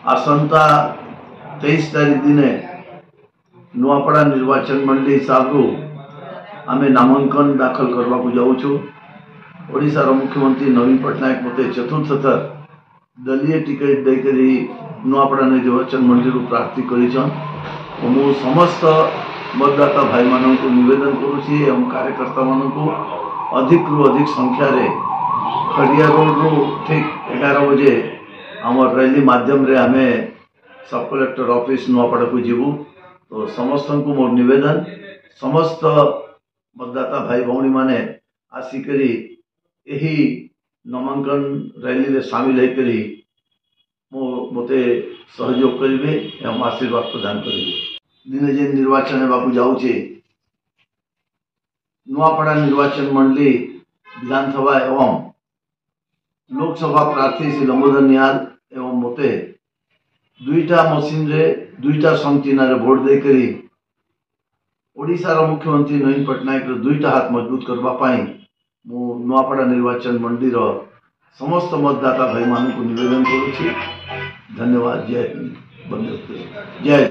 आसंता 23 तारीख दिने नुआपड़ा निर्वाचन मंडली हिसाब रू आमे नामांकन दाखल करने को जाऊँ। ओडिशार मुख्यमंत्री नवीन पट्टनायक मते चतुर्थ थर दलीय टिकेट देकर नुआपड़ा निर्वाचन मंडली प्रार्थी कर समस्त मतदाता भाई मान को निवेदन करुच्ची एवं कार्यकर्ता मान को अधिक रु अधिक संख्या रे खड़िया रोड रु ठीक 11 बजे आम रैली माध्यम रे आमे सब कलेक्टर ऑफिस नुआपड़ा को जीवु। तो समस्त को मोर निवेदन समस्त मतदाता भाई भौणी माने आसिकरी यही नामांकन रैली रे शामिल होकर मते सहयोग करेंगे एवं आशीर्वाद प्रदान करेंगे। दिने जे निर्वाचन होगा जाऊे नुआपड़ा निर्वाचन मंडली विधानसभा एवं लोकसभा प्रार्थी श्री लंबोदर निहाल एवं मते दुईटा मशीन रे दुईटा संगठन रे भोट देकर ओडिशार मुख्यमंत्री नवीन पट्टनायक दुईटा हाथ मजबूत करने मु नुआपड़ा निर्वाचन मंडली समस्त मतदाता भाई मान को निवेदन करुच्ची। धन्यवाद। जय हिंद। जय